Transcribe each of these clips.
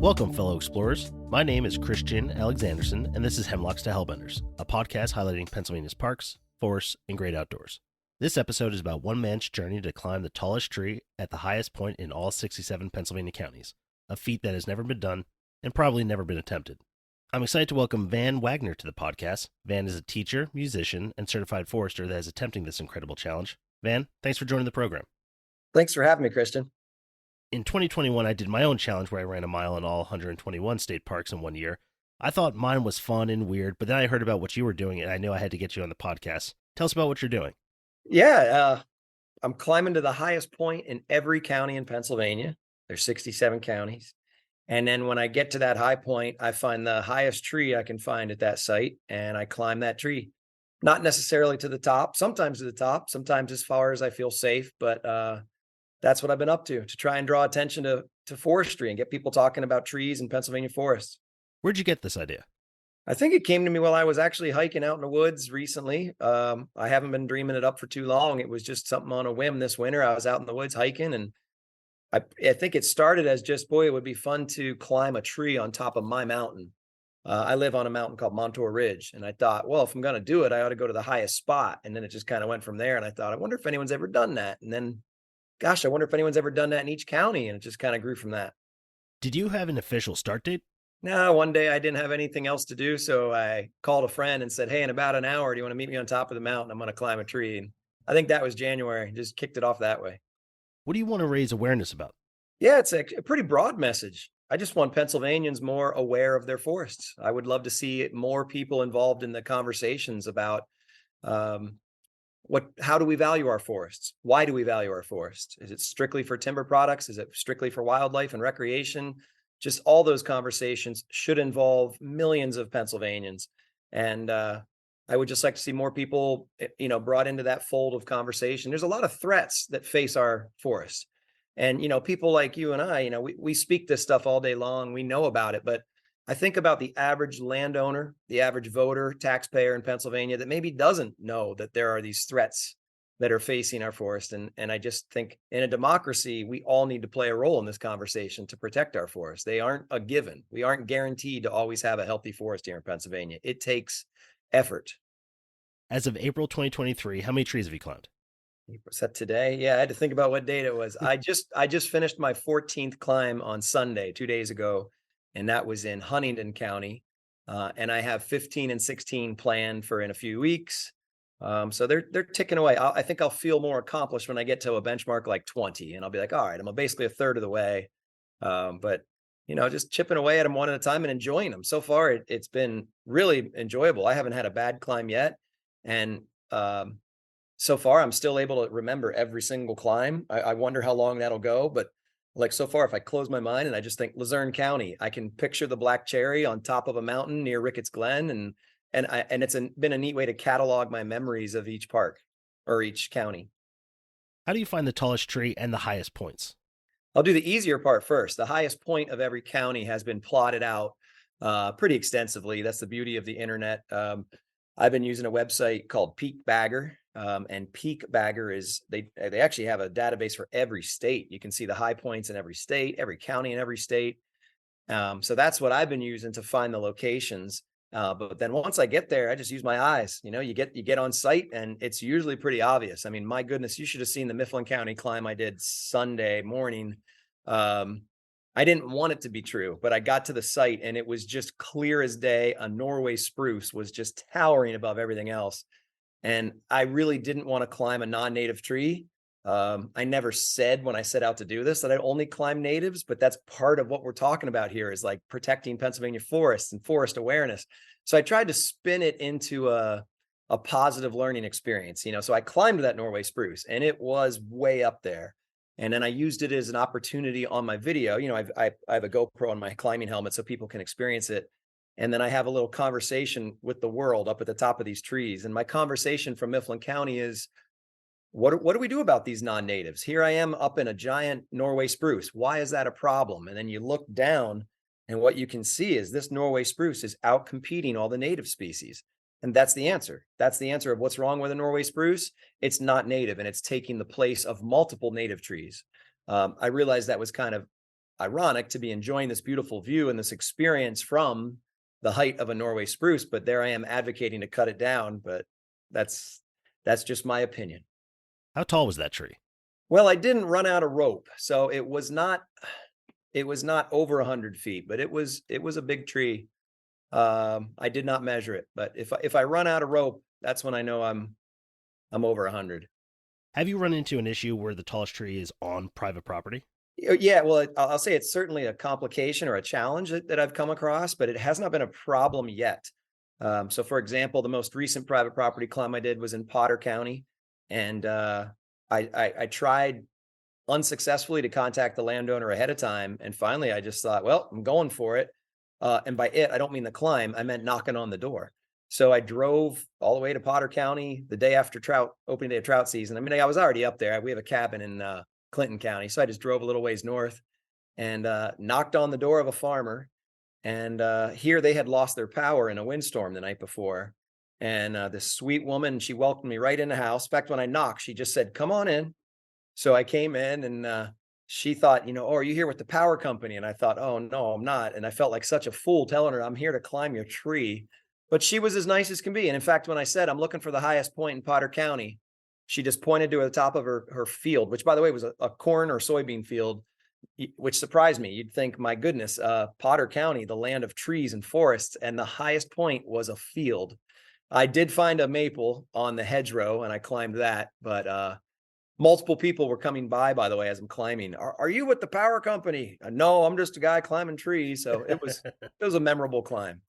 Welcome, fellow explorers. My name is Christian Alexandersen, and this is Hemlocks to Hellbenders, a podcast highlighting Pennsylvania's parks, forests, and great outdoors. This episode is about one man's journey to climb the tallest tree at the highest point in all 67 Pennsylvania counties, a feat that has never been done and probably never been attempted. I'm excited to welcome Wagner to the podcast. Van is a teacher, musician, and certified forester that is attempting this incredible challenge. Van, thanks for joining the program. Thanks for having me, Christian. In 2021, I did my own challenge where I ran a mile in all 121 state parks in 1 year. I thought mine was fun and weird, but then I heard about what you were doing, and I knew I had to get you on the podcast. Tell us about what you're doing. Yeah, I'm climbing to the highest point in every county in Pennsylvania. There's 67 counties. And then when I get to that high point, I find the highest tree I can find at that site, and I climb that tree. Not necessarily to the top, sometimes to the top, sometimes as far as I feel safe, but that's what I've been up to try and draw attention to forestry and get people talking about trees in Pennsylvania forests. Where'd you get this idea? I think it came to me while I was actually hiking out in the woods recently. I haven't been dreaming it up for too long. It was just something on a whim this winter. I was out in the woods hiking, and I think it started as just, boy, it would be fun to climb a tree on top of my mountain. I live on a mountain called Montour Ridge, and I thought, well, if I'm going to do it, I ought to go to the highest spot. And then it just kind of went from there. And I thought, I wonder if anyone's ever done that. And then, gosh, I wonder if anyone's ever done that in each county. And it just kind of grew from that. Did you have an official start date? No, one day I didn't have anything else to do. So I called a friend and said, hey, in about an hour, do you want to meet me on top of the mountain? I'm going to climb a tree. And I think that was January. Just kicked it off that way. What do you want to raise awareness about? Yeah, it's a pretty broad message. I just want Pennsylvanians more aware of their forests. I would love to see more people involved in the conversations about how do we value our forests? Why do we value our forests? Is it strictly for timber products? Is it strictly for wildlife and recreation? Just all those conversations should involve millions of Pennsylvanians. And I would just like to see more people, brought into that fold of conversation. There's a lot of threats that face our forests. And, people like you and I, we speak this stuff all day long. We know about it, but I think about the average landowner, the average voter, taxpayer in Pennsylvania that maybe doesn't know that there are these threats that are facing our forest. And I just think in a democracy, we all need to play a role in this conversation to protect our forests. They aren't a given. We aren't guaranteed to always have a healthy forest here in Pennsylvania. It takes effort. As of April 2023, how many trees have you climbed? Was that today? Yeah, I had to think about what date it was. I just finished my 14th climb on Sunday, 2 days ago, and that was in Huntingdon County. And I have 15 and 16 planned for in a few weeks. So they're ticking away. I think I'll feel more accomplished when I get to a benchmark like 20, and I'll be like, all right, I'm basically a third of the way. But just chipping away at them one at a time and enjoying them. So far, it's been really enjoyable. I haven't had a bad climb yet, and so far, I'm still able to remember every single climb. I wonder how long that'll go, but like so far, if I close my mind and I just think Luzerne County, I can picture the black cherry on top of a mountain near Ricketts Glen, and it's been a neat way to catalog my memories of each park or each county. How do you find the tallest tree and the highest points? I'll do the easier part first. The highest point of every county has been plotted out pretty extensively. That's the beauty of the internet. I've been using a website called Peak Bagger. And Peak Bagger is they actually have a database for every state. You can see the high points in every state, every county in every state. So that's what I've been using to find the locations. But then once I get there, I just use my eyes. You get on site, and it's usually pretty obvious. I mean, my goodness, you should have seen the Mifflin County climb I did Sunday morning. I didn't want it to be true, but I got to the site and it was just clear as day. A Norway spruce was just towering above everything else. And I really didn't want to climb a non-native tree. I never said when I set out to do this that I'd only climb natives, but that's part of what we're talking about here is like protecting Pennsylvania forests and forest awareness. So I tried to spin it into a positive learning experience, so I climbed that Norway spruce and it was way up there. And then I used it as an opportunity on my video. I have a GoPro on my climbing helmet so people can experience it. And then I have a little conversation with the world up at the top of these trees. And my conversation from Mifflin County is, what do we do about these non-natives? Here I am up in a giant Norway spruce. Why is that a problem? And then you look down and what you can see is this Norway spruce is out competing all the native species. And that's the answer. That's the answer of what's wrong with a Norway spruce. It's not native and it's taking the place of multiple native trees. I realized that was kind of ironic to be enjoying this beautiful view and this experience from the height of a Norway spruce, but there I am advocating to cut it down. But that's that's just my opinion. How tall was that tree? Well, I didn't run out of rope, so it was not over 100 feet, but it was a big tree. I did not measure it, but if I run out of rope, that's when I know I'm over 100. Have you run into an issue where the tallest tree is on private property? Yeah, well, I'll say it's certainly a complication or a challenge that I've come across, but it has not been a problem yet. So, for example, the most recent private property climb I did was in Potter County, and I tried unsuccessfully to contact the landowner ahead of time, and finally I just thought, well, I'm going for it. And by it, I don't mean the climb; I meant knocking on the door. So I drove all the way to Potter County the day after opening day of trout season. I mean, I was already up there. We have a cabin in Clinton County, so I just drove a little ways north and knocked on the door of a farmer. And here they had lost their power in a windstorm the night before. And this sweet woman, she welcomed me right in the house. In fact, when I knocked, she just said, "Come on in." So I came in and she thought, "Oh, are you here with the power company?" And I thought, "Oh, no, I'm not." And I felt like such a fool telling her I'm here to climb your tree. But she was as nice as can be. And in fact, when I said I'm looking for the highest point in Potter County, she just pointed to the top of her field, which by the way was a corn or soybean field, which surprised me. You'd think, my goodness, Potter County, the land of trees and forests, and the highest point was a field. I did find a maple on the hedgerow and I climbed that, but multiple people were coming by the way, as I'm climbing. Are you with the power company? No, I'm just a guy climbing trees. So it was a memorable climb.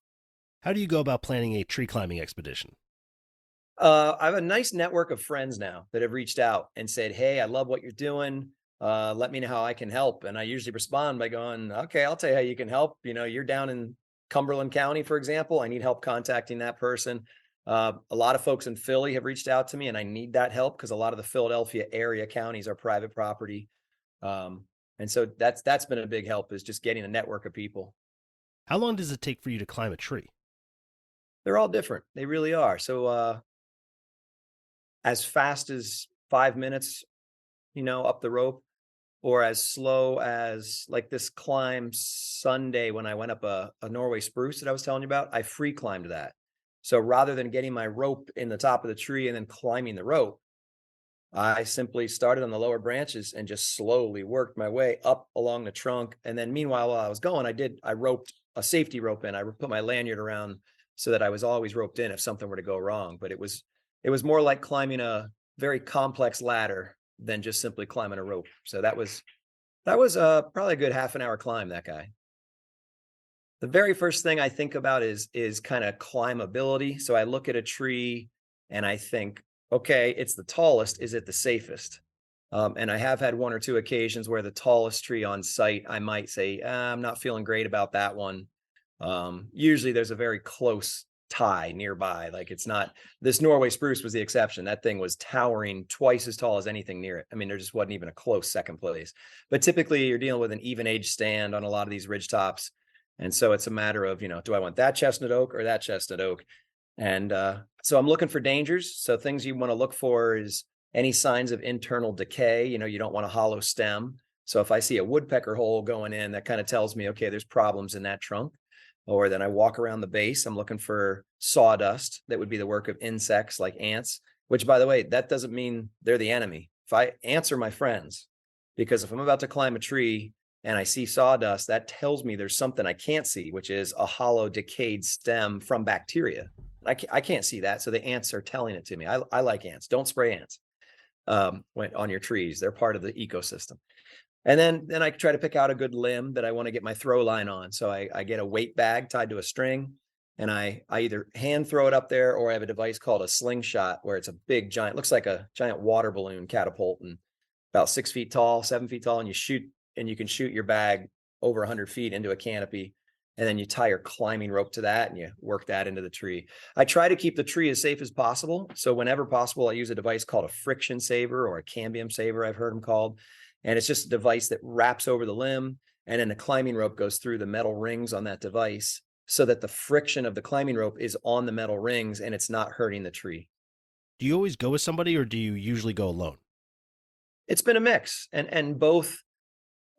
How do you go about planning a tree climbing expedition? I have a nice network of friends now that have reached out and said, "Hey, I love what you're doing. Let me know how I can help." And I usually respond by going, "Okay, I'll tell you how you can help. You're down in Cumberland County, for example. I need help contacting that person." A lot of folks in Philly have reached out to me, and I need that help because a lot of the Philadelphia area counties are private property. And so that's been a big help, is just getting a network of people. How long does it take for you to climb a tree? They're all different. They really are. So as fast as 5 minutes, up the rope, or as slow as like this climb Sunday when I went up a Norway spruce that I was telling you about. I free climbed that. So rather than getting my rope in the top of the tree and then climbing the rope, I simply started on the lower branches and just slowly worked my way up along the trunk. And then meanwhile, while I was going, I roped a safety rope in. I put my lanyard around so that I was always roped in if something were to go wrong. But it was more like climbing a very complex ladder than just simply climbing a rope. So that was probably a good half an hour climb, that guy. The very first thing I think about is kind of climbability. So I look at a tree and I think, okay, it's the tallest. Is it the safest? And I have had one or two occasions where the tallest tree on site, I might say, I'm not feeling great about that one. Usually there's a very close tie nearby. Like, it's not, this Norway spruce was the exception. That thing was towering twice as tall as anything near it. I mean, there just wasn't even a close second place. But typically you're dealing with an even age stand on a lot of these ridge tops. And so it's a matter of, do I want that chestnut oak or that chestnut oak? And so I'm looking for dangers. So things you want to look for is any signs of internal decay. You don't want a hollow stem. So if I see a woodpecker hole going in, that kind of tells me, okay, there's problems in that trunk. Or then I walk around the base. I'm looking for sawdust. That would be the work of insects like ants, which, by the way, that doesn't mean they're the enemy. Ants are my friends, because if I'm about to climb a tree and I see sawdust, that tells me there's something I can't see, which is a hollow, decayed stem from bacteria. I can't see that. So the ants are telling it to me. I like ants. Don't spray ants on your trees. They're part of the ecosystem. And then I try to pick out a good limb that I want to get my throw line on. So I get a weight bag tied to a string, and I either hand throw it up there, or I have a device called a slingshot, where it's a big giant, looks like a giant water balloon catapult, and about 6 feet tall, 7 feet tall, and you can shoot your bag over 100 feet into a canopy. And then you tie your climbing rope to that and you work that into the tree. I try to keep the tree as safe as possible. So whenever possible, I use a device called a friction saver, or a cambium saver, I've heard them called. And it's just a device that wraps over the limb, and then the climbing rope goes through the metal rings on that device, so that the friction of the climbing rope is on the metal rings and it's not hurting the tree. Do you always go with somebody or do you usually go alone? It's been a mix, and both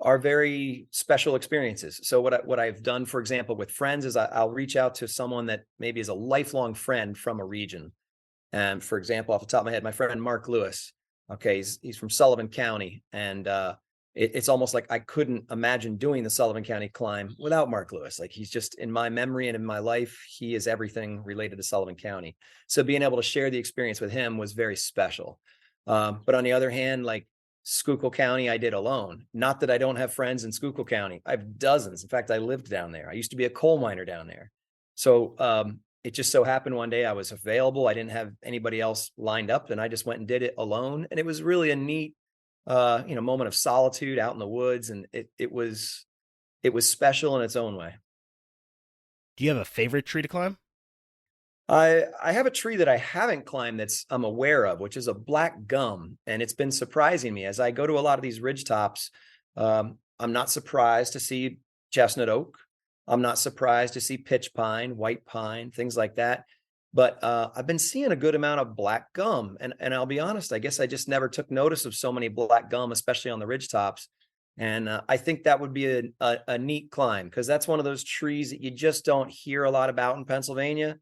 are very special experiences. So what I've done, for example, with friends is I'll reach out to someone that maybe is a lifelong friend from a region. And for example, off the top of my head, my friend Mark Lewis. Okay, he's from Sullivan County, and it's almost like I couldn't imagine doing the Sullivan County climb without Mark Lewis. Like he's just in my memory and in my life, he is everything related to Sullivan County. So being able to share the experience with him was very special. But on the other hand, like Schuylkill County, I did alone. Not that I don't have friends in Schuylkill County. I have dozens. In fact, I lived down there. I used to be a coal miner down there. So it just so happened one day I was available. I didn't have anybody else lined up, and I just went and did it alone. And it was really a neat, moment of solitude out in the woods, and it was special in its own way. Do you have a favorite tree to climb? I have a tree that I haven't climbed that's I'm aware of, which is a black gum, and it's been surprising me as I go to a lot of these ridge tops. I'm not surprised to see chestnut oak. I'm not surprised to see pitch pine, white pine, things like that. But I've been seeing a good amount of black gum, and I'll be honest, I guess I just never took notice of so many black gum, especially on the ridge tops. And I think that would be a neat climb because that's one of those trees that you just don't hear a lot about in Pennsylvania.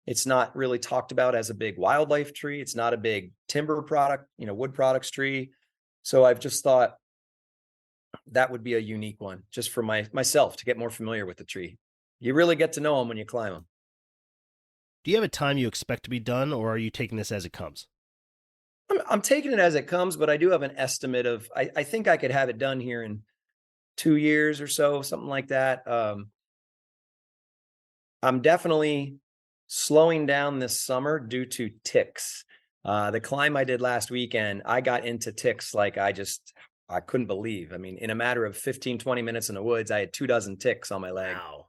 It's not really talked about as a big wildlife tree. It's not a big timber product, wood products tree. So I've just thought that would be a unique one just for myself to get more familiar with the tree. You really get to know them when you climb them. Do you have a time you expect to be done, or are you taking this as it comes? I'm taking it as it comes, but I do have an estimate of, I think I could have it done here in 2 years or so, something like that. I'm definitely slowing down this summer due to ticks. The climb I did last weekend, I got into ticks like I couldn't believe. I mean, in a matter of 15, 20 minutes in the woods, I had 2 dozen ticks on my leg. Wow.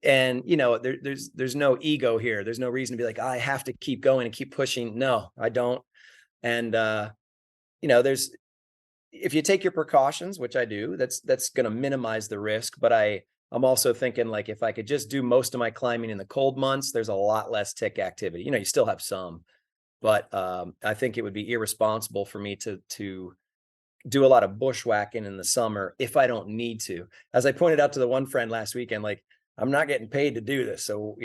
And there's no ego here. There's no reason to be like, I have to keep going and keep pushing. No, I don't. And there's if you take your precautions, which I do, that's going to minimize the risk. But I'm also thinking like if I could just do most of my climbing in the cold months, there's a lot less tick activity. You still have some, but I think it would be irresponsible for me to do a lot of bushwhacking in the summer if I don't need to. As I pointed out to the one friend last weekend, like I'm not getting paid to do this, so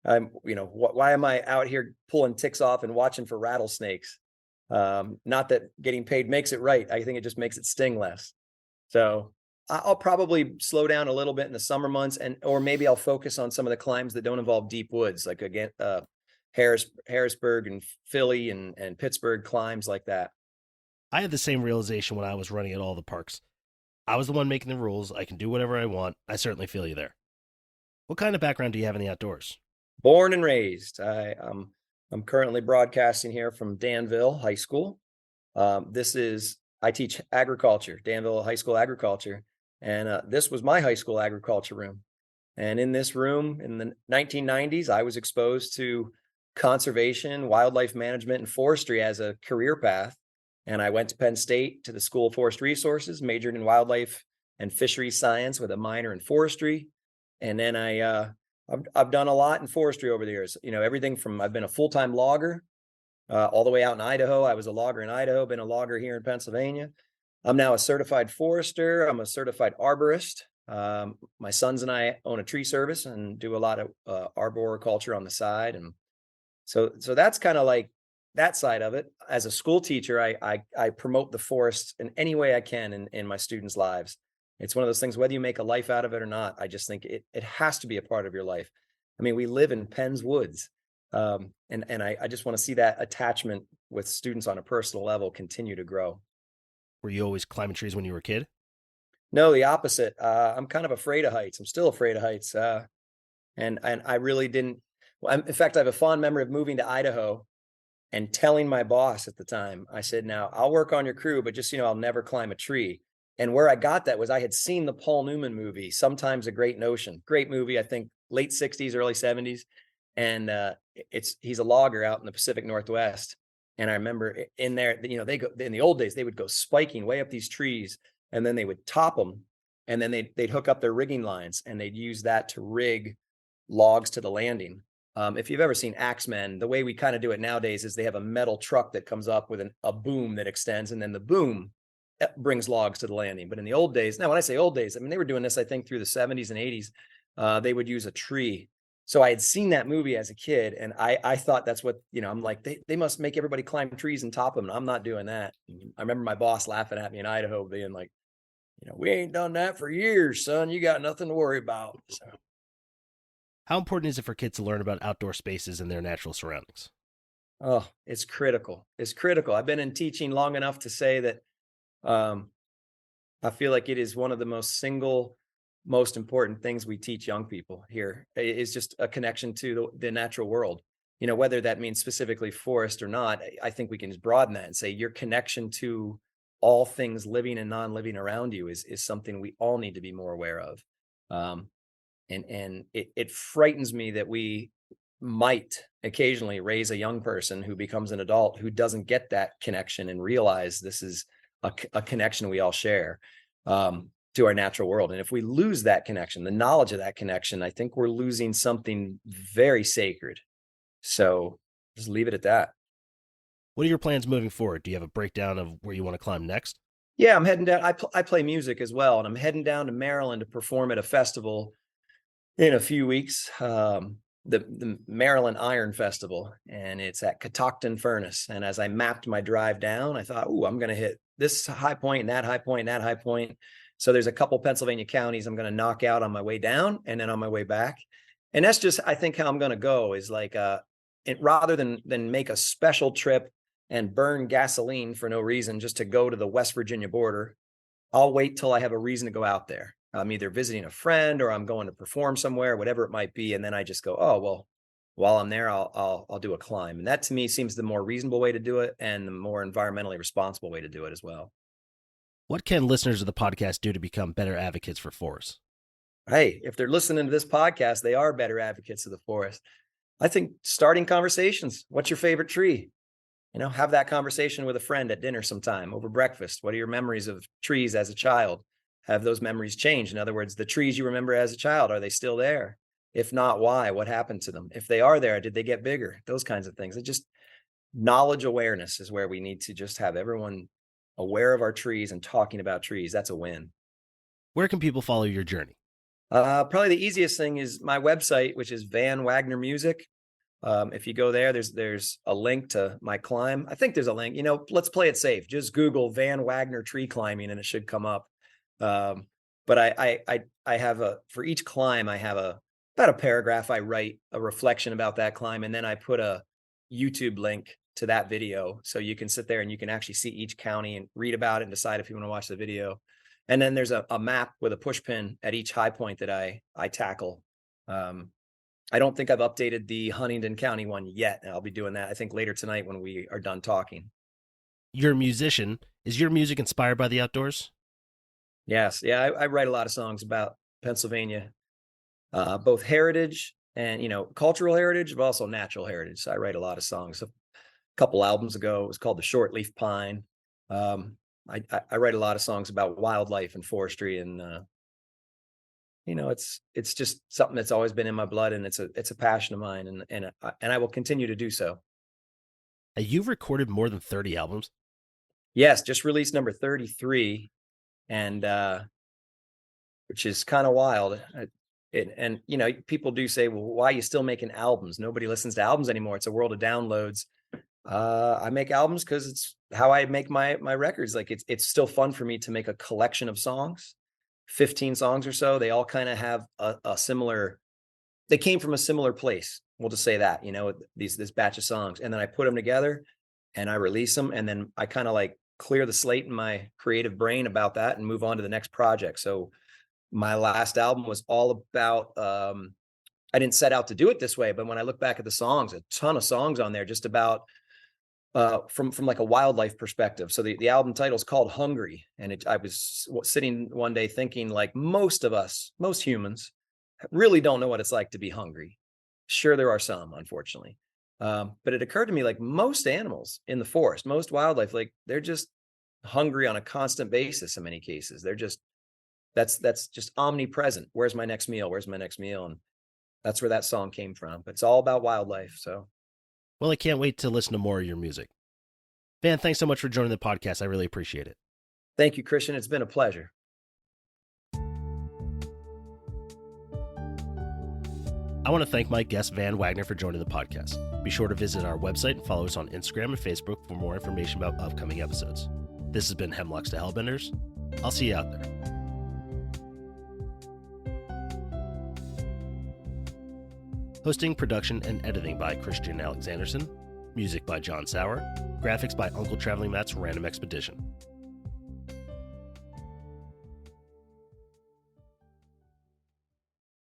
why am I out here pulling ticks off and watching for rattlesnakes? Not that getting paid makes it right. I think it just makes it sting less. So I'll probably slow down a little bit in the summer months, or maybe I'll focus on some of the climbs that don't involve deep woods, like again, Harrisburg and Philly and Pittsburgh climbs like that. I had the same realization when I was running at all the parks. I was the one making the rules. I can do whatever I want. I certainly feel you there. What kind of background do you have in the outdoors? Born and raised. I'm currently broadcasting here from Danville High School. I teach agriculture, Danville High School agriculture, and this was my high school agriculture room. And in this room in the 1990s, I was exposed to conservation, wildlife management, and forestry as a career path. And I went to Penn State to the School of Forest Resources, majored in wildlife and fisheries science with a minor in forestry. And then I've done a lot in forestry over the years. Everything from I've been a full-time logger all the way out in Idaho. I was a logger in Idaho, been a logger here in Pennsylvania. I'm now a certified forester. I'm a certified arborist. My sons and I own a tree service and do a lot of arboriculture on the side. And so that's kind of like that side of it. As a school teacher, I promote the forest in any way I can in my students' lives. It's one of those things, whether you make a life out of it or not, I just think it has to be a part of your life. I mean, we live in Penn's Woods. And I just want to see that attachment with students on a personal level continue to grow. Were you always climbing trees when you were a kid? No, the opposite. I'm kind of afraid of heights. I'm still afraid of heights. And I really didn't. Well, in fact, I have a fond memory of moving to Idaho and telling my boss at the time, I said, now I'll work on your crew, but just, I'll never climb a tree. And where I got that was I had seen the Paul Newman movie, Sometimes a Great Notion. Great movie, I think late 60s, early 70s. And he's a logger out in the Pacific Northwest. And I remember in there, they go in the old days, they would go spiking way up these trees, and then they would top them, and then they'd hook up their rigging lines, and they'd use that to rig logs to the landing. If you've ever seen Axemen, the way we kind of do it nowadays is they have a metal truck that comes up with a boom that extends, and then the boom brings logs to the landing. But in the old days, now when I say old days, I mean, they were doing this, I think, through the 70s and 80s. They would use a tree. So I had seen that movie as a kid, and I thought that's what, I'm like, they must make everybody climb trees and top them. And I'm not doing that. I remember my boss laughing at me in Idaho, being like, we ain't done that for years, son. You got nothing to worry about. So. How important is it for kids to learn about outdoor spaces and their natural surroundings? Oh, it's critical. It's critical. I've been in teaching long enough to say that I feel like it is one of the most important things we teach young people here is just a connection to the natural world. Whether that means specifically forest or not, I think we can just broaden that and say your connection to all things living and non-living around you is something we all need to be more aware of. And it frightens me that we might occasionally raise a young person who becomes an adult who doesn't get that connection and realize this is a connection we all share to our natural world. And if we lose that connection, the knowledge of that connection, I think we're losing something very sacred. So just leave it at that. What are your plans moving forward? Do you have a breakdown of where you want to climb next? Yeah, I'm heading down. I play music as well, and I'm heading down to Maryland to perform at a festival in a few weeks. The Maryland Iron Festival, and it's at Catoctin Furnace. And as I mapped my drive down, I thought, I'm going to hit this high point and that high point and that high point. So there's a couple Pennsylvania counties I'm going to knock out on my way down and then on my way back. And that's just, I think, how I'm going to go is like, rather than make a special trip and burn gasoline for no reason just to go to the West Virginia border, I'll wait till I have a reason to go out there. I'm either visiting a friend or I'm going to perform somewhere, whatever it might be. And then I just go, well, while I'm there, I'll do a climb. And that to me seems the more reasonable way to do it and the more environmentally responsible way to do it as well. What can listeners of the podcast do to become better advocates for forests? Hey, if they're listening to this podcast, they are better advocates of the forest. I think starting conversations. What's your favorite tree? Have that conversation with a friend at dinner sometime over breakfast. What are your memories of trees as a child? Have those memories changed? In other words, the trees you remember as a child, are they still there? If not, why? What happened to them? If they are there, did they get bigger? Those kinds of things. It just knowledge awareness is where we need to just have everyone aware of our trees and talking about trees. That's a win. Where can people follow your journey? Probably the easiest thing is my website, which is Van Wagner Music. If you go there, there's a link to my climb. I think there's a link, let's play it safe. Just Google Van Wagner tree climbing and it should come up. But I have for each climb, I have about a paragraph. I write a reflection about that climb. And then I put a YouTube link to that video. So you can sit there and you can actually see each county and read about it and decide if you want to watch the video. And then there's a map with a push pin at each high point that I tackle. I don't think I've updated the Huntingdon County one yet. I'll be doing that, I think, later tonight when we are done talking. You're a musician. Is your music inspired by the outdoors? Yes. Yeah, I write a lot of songs about Pennsylvania, both heritage and, cultural heritage, but also natural heritage. So I write a lot of songs. A couple albums ago, it was called The Short Leaf Pine. I write a lot of songs about wildlife and forestry, and it's just something that's always been in my blood, and it's a passion of mine, and I will continue to do so. You've recorded more than 30 albums? Yes, just released number 33, and which is kind of wild. And people do say, well, why are you still making albums? Nobody listens to albums anymore. It's a world of downloads. I make albums because it's how I make my records. Like it's still fun for me to make a collection of songs, 15 songs or so. They all kind of have a similar, they came from a similar place. We'll just say that, this batch of songs. And then I put them together and I release them. And then I kind of like clear the slate in my creative brain about that and move on to the next project. So my last album was all about, I didn't set out to do it this way, but when I look back at the songs, a ton of songs on there just about from like a wildlife perspective. So the album title is called Hungry. And I was sitting one day thinking, like, most of us, most humans really don't know what it's like to be hungry. Sure, there are some, unfortunately. But it occurred to me, like, most animals in the forest, most wildlife, like, they're just hungry on a constant basis in many cases. They're just, that's just omnipresent. Where's my next meal? Where's my next meal? And that's where that song came from. But it's all about wildlife. So, well, I can't wait to listen to more of your music. Van, thanks so much for joining the podcast. I really appreciate it. Thank you, Christian. It's been a pleasure. I want to thank my guest Van Wagner for joining the podcast. Be sure to visit our website and follow us on Instagram and Facebook for more information about upcoming episodes. This has been Hemlocks to Hellbenders. I'll see you out there. Hosting, production, and editing by Christian Alexandersen. Music by John Sauer. Graphics by Uncle Traveling Matt's Random Expedition.